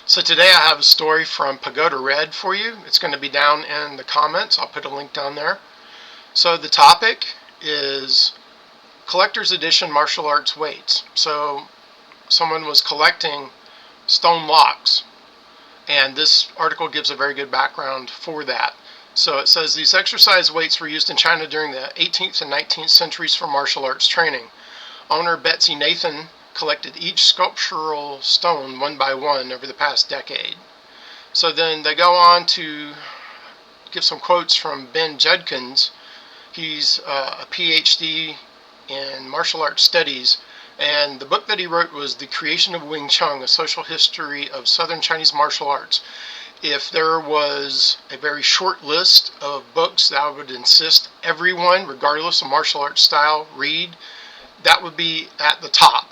So today I have a story from Pagoda Red for you. It's going to be down in the comments. I'll put a link down there. So the topic is collector's edition martial arts weights. So someone was collecting stone locks, and this article gives a very good background for that. So it says these exercise weights were used in China during the 18th and 19th centuries for martial arts training. Owner Betsy Nathan collected each sculptural stone one by one over the past decade. So then they go on to give some quotes from Ben Judkins. He's a PhD in martial arts studies, and the book that he wrote was The Creation of Wing Chun, A Social History of Southern Chinese Martial Arts. If there was a very short list of books that I would insist everyone, regardless of martial arts style, read, that would be at the top.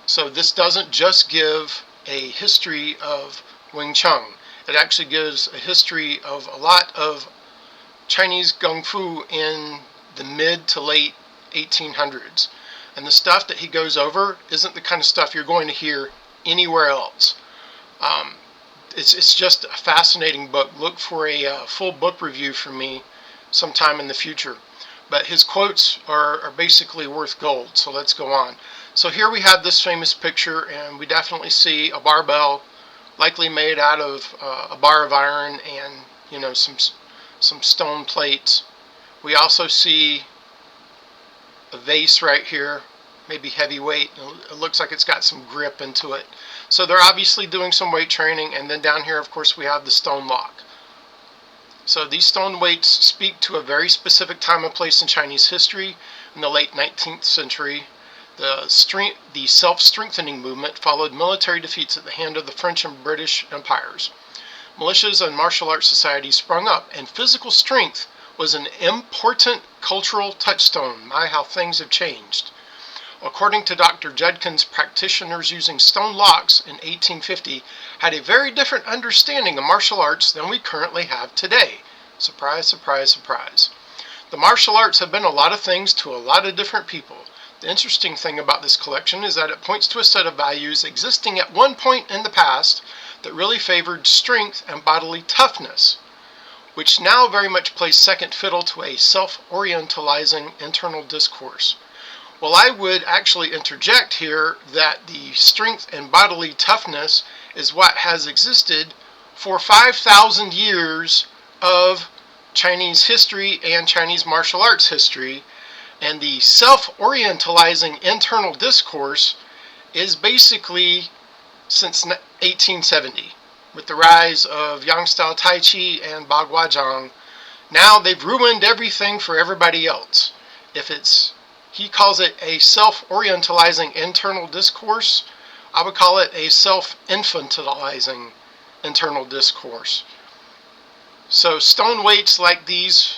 So this doesn't just give a history of Wing Chun. It actually gives a history of a lot of Chinese Kung Fu in the mid to late 1800s. And the stuff that he goes over isn't the kind of stuff you're going to hear anywhere else. It's just a fascinating book. Look for a full book review from me sometime in the future. But his quotes are basically worth gold, so let's go on. So here we have this famous picture, and we definitely see a barbell, likely made out of a bar of iron and some stone plates. We also see a vase right here, maybe heavyweight. It looks like it's got some grip into it. So they're obviously doing some weight training, and then down here, of course, we have the stone lock. So these stone weights speak to a very specific time and place in Chinese history in the late 19th century. The self-strengthening movement followed military defeats at the hand of the French and British empires. Militias and martial arts societies sprung up, and physical strength was an important cultural touchstone. My, how things have changed. According to Dr. Judkins, practitioners using stone locks in 1850 had a very different understanding of martial arts than we currently have today. Surprise, surprise, surprise. The martial arts have been a lot of things to a lot of different people. The interesting thing about this collection is that it points to a set of values existing at one point in the past that really favored strength and bodily toughness, which now very much plays second fiddle to a self-orientalizing internal discourse. Well, I would actually interject here that the strength and bodily toughness is what has existed for 5,000 years of Chinese history and Chinese martial arts history. And the self-orientalizing internal discourse is basically since 1870, with the rise of Yang-style Tai Chi and Bagua-Zhang. Now they've ruined everything for everybody else. He calls it a self-orientalizing internal discourse. I would call it a self-infantilizing internal discourse. So stone weights like these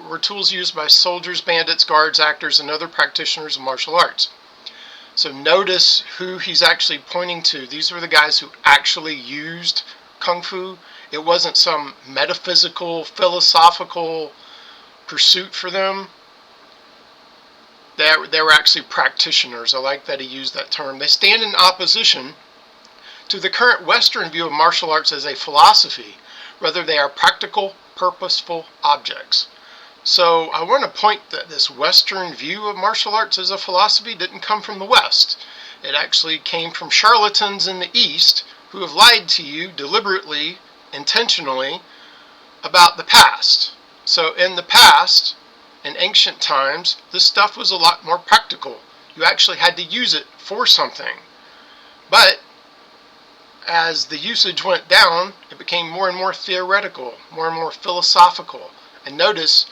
were tools used by soldiers, bandits, guards, actors, and other practitioners of martial arts. So notice who he's actually pointing to. These were the guys who actually used Kung Fu. It wasn't some metaphysical, philosophical pursuit for them. They were actually practitioners. I like that he used that term. They stand in opposition to the current Western view of martial arts as a philosophy. Rather, they are practical, purposeful objects. So I want to point that this Western view of martial arts as a philosophy didn't come from the West. It actually came from charlatans in the East who have lied to you deliberately, intentionally, about the past. So in the past, in ancient times, this stuff was a lot more practical. You actually had to use it for something. But as the usage went down, it became more and more theoretical, more and more philosophical. And notice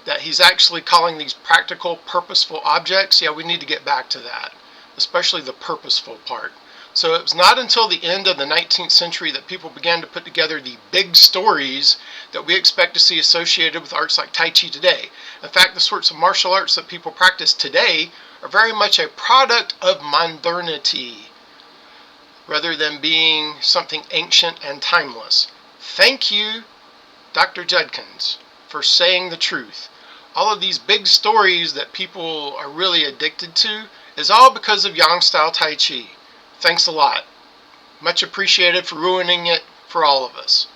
that he's actually calling these practical, purposeful objects. Yeah, we need to get back to that, especially the purposeful part. So it was not until the end of the 19th century that people began to put together the big stories that we expect to see associated with arts like Tai Chi today. In fact, the sorts of martial arts that people practice today are very much a product of modernity, rather than being something ancient and timeless. Thank you, Dr. Judkins, for saying the truth. All of these big stories that people are really addicted to is all because of Yang-style Tai Chi. Thanks a lot. Much appreciated for ruining it for all of us.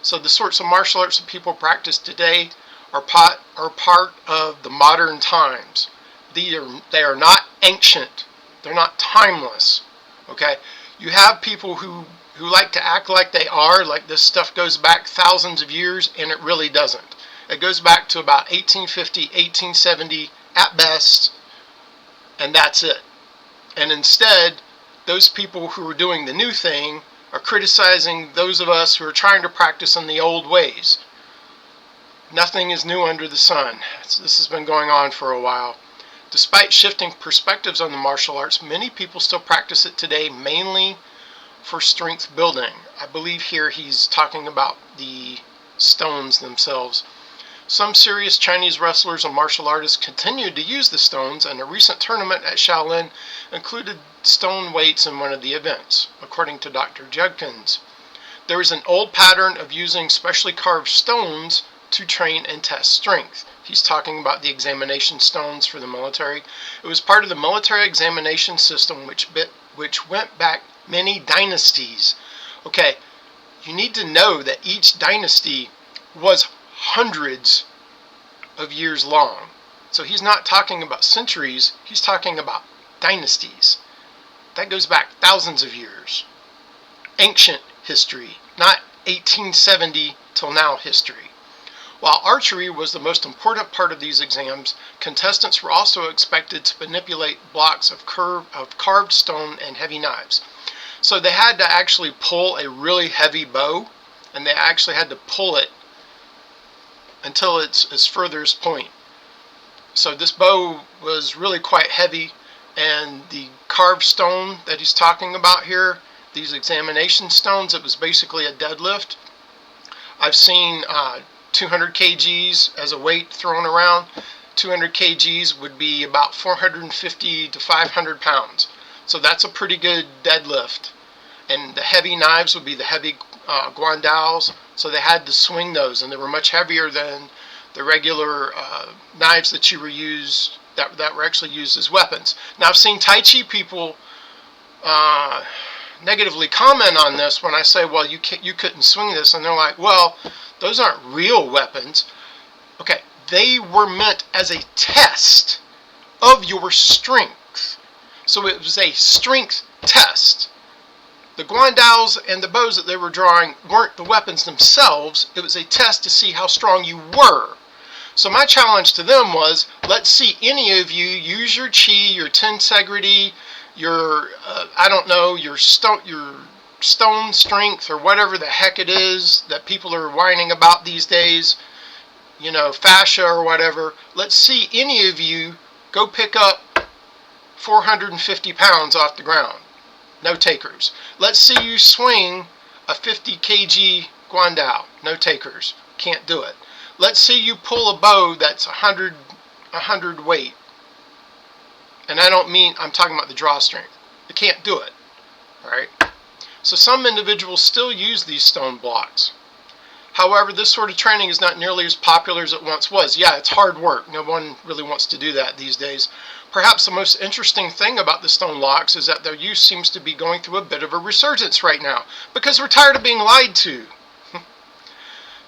So the sorts of martial arts that people practice today are part of the modern times. They are not ancient. They're not timeless. Okay? You have people who like to act like they are, like this stuff goes back thousands of years, and it really doesn't. It goes back to about 1850, 1870 at best, and that's it. And instead, those people who are doing the new thing are criticizing those of us who are trying to practice in the old ways. Nothing is new under the sun. This has been going on for a while. Despite shifting perspectives on the martial arts, many people still practice it today, mainly for strength building. I believe here he's talking about the stones themselves. Some serious Chinese wrestlers and martial artists continued to use the stones, and a recent tournament at Shaolin included stone weights in one of the events, according to Dr. Judkins. There is an old pattern of using specially carved stones to train and test strength. He's talking about the examination stones for the military. It was part of the military examination system which went back many dynasties. Okay, you need to know that each dynasty was hundreds of years long. So he's not talking about centuries, he's talking about dynasties. That goes back thousands of years. Ancient history, not 1870 till now history. While archery was the most important part of these exams, contestants were also expected to manipulate blocks of carved stone and heavy knives. So they had to actually pull a really heavy bow, and they actually had to pull it until its furthest point. So this bow was really quite heavy, and the carved stone that he's talking about here, these examination stones, it was basically a deadlift. I've seen 200 kgs as a weight thrown around. 200 kgs would be about 450 to 500 pounds. So that's a pretty good deadlift. And the heavy knives would be the heavy guandals. So they had to swing those, and they were much heavier than the regular knives that that were actually used as weapons. Now I've seen Tai Chi people negatively comment on this when I say, well, you couldn't swing this, and they're like, well, those aren't real weapons. Okay, they were meant as a test of your strength. So it was a strength test. The guandals and the bows that they were drawing weren't the weapons themselves. It was a test to see how strong you were. So my challenge to them was, let's see any of you use your chi, your tensegrity, your, I don't know, your stone strength, or whatever the heck it is that people are whining about these days, you know, fascia or whatever. Let's see any of you go pick up 450 pounds off the ground. No takers. Let's see you swing a 50 kg guandao. No takers. Can't do it. Let's see you pull a bow that's 100 weight. And I don't mean, I'm talking about the draw strength. You can't do it. Alright? So some individuals still use these stone blocks. However, this sort of training is not nearly as popular as it once was. Yeah, it's hard work. No one really wants to do that these days. Perhaps the most interesting thing about the stone blocks is that their use seems to be going through a bit of a resurgence right now, because we're tired of being lied to.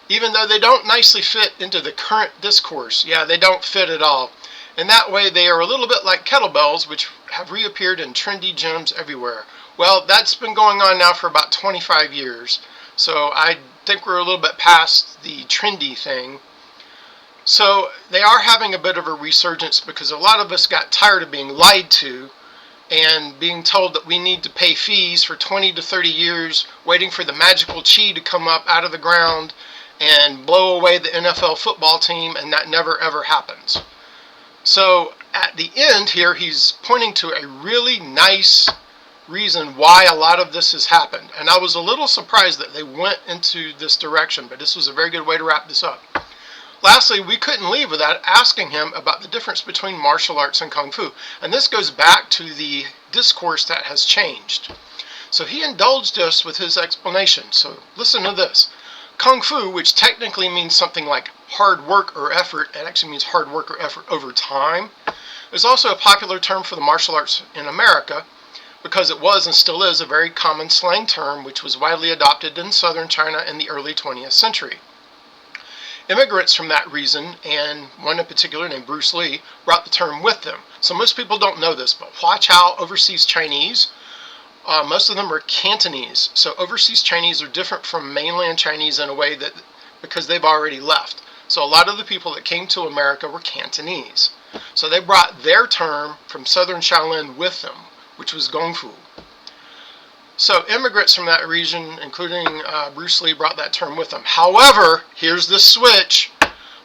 Even though they don't nicely fit into the current discourse. Yeah, they don't fit at all. In that way, they are a little bit like kettlebells, which have reappeared in trendy gyms everywhere. Well, that's been going on now for about 25 years. So I think we're a little bit past the trendy thing. So they are having a bit of a resurgence because a lot of us got tired of being lied to and being told that we need to pay fees for 20 to 30 years waiting for the magical chi to come up out of the ground and blow away the NFL football team, and that never ever happens. So at the end here, he's pointing to a really nice reason why a lot of this has happened. And I was a little surprised that they went into this direction, but this was a very good way to wrap this up. Lastly, we couldn't leave without asking him about the difference between martial arts and Kung Fu. And this goes back to the discourse that has changed. So he indulged us with his explanation. So listen to this. Kung Fu, which technically means something like hard work or effort, it actually means hard work or effort over time, is also a popular term for the martial arts in America, because it was and still is a very common slang term which was widely adopted in southern China in the early 20th century. Immigrants from that region, and one in particular named Bruce Lee, brought the term with them. So most people don't know this, but Hua Chao, overseas Chinese, most of them are Cantonese. So overseas Chinese are different from mainland Chinese in a way that, because they've already left. So a lot of the people that came to America were Cantonese. So they brought their term from southern Shaolin with them, which was Gong Fu. So immigrants from that region, including Bruce Lee, brought that term with them. However, here's the switch.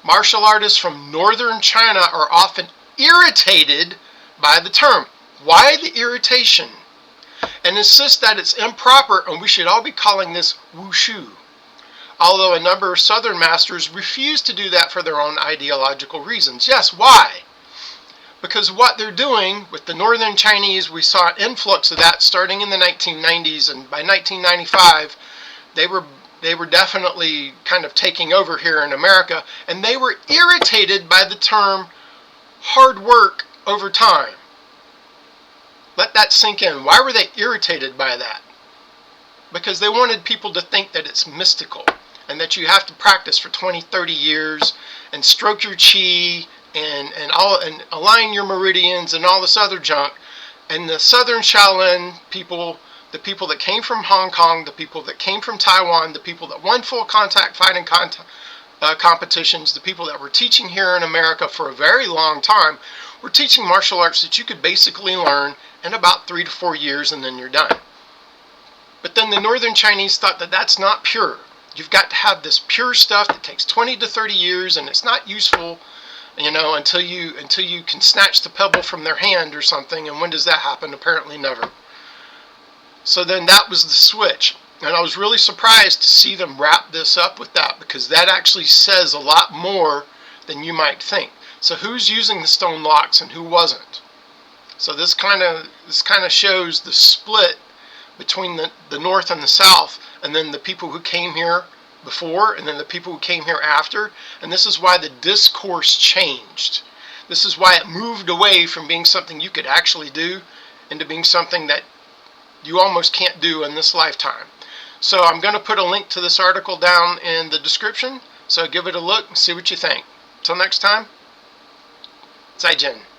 Martial artists from northern China are often irritated by the term. Why the irritation? And insist that it's improper and we should all be calling this wushu. Although a number of southern masters refuse to do that for their own ideological reasons. Yes, why? Because what they're doing with the northern Chinese, we saw an influx of that starting in the 1990s, and by 1995 they were definitely kind of taking over here in America, and they were irritated by the term hard work over time. Let that sink in. Why were they irritated by that? Because they wanted people to think that it's mystical and that you have to practice for 20, 30 years and stroke your chi and align your meridians and all this other junk. And the southern Shaolin people, the people that came from Hong Kong, the people that came from Taiwan, the people that won full contact fighting competitions, the people that were teaching here in America for a very long time, were teaching martial arts that you could basically learn in about 3 to 4 years and then you're done. But then the northern Chinese thought that that's not pure. You've got to have this pure stuff that takes 20 to 30 years and it's not useful, until you can snatch the pebble from their hand or something. And when does that happen? Apparently never. So then that was the switch. And I was really surprised to see them wrap this up with that, because that actually says a lot more than you might think. So who's using the stone locks and who wasn't? So this kind of shows the split between the North and the South, and then the people who came here before and then the people who came here after. And this is why the discourse changed. This is why it moved away from being something you could actually do into being something that you almost can't do in this lifetime. So I'm going to put a link to this article down in the description, so give it a look and see what you think. Until next time, 再见.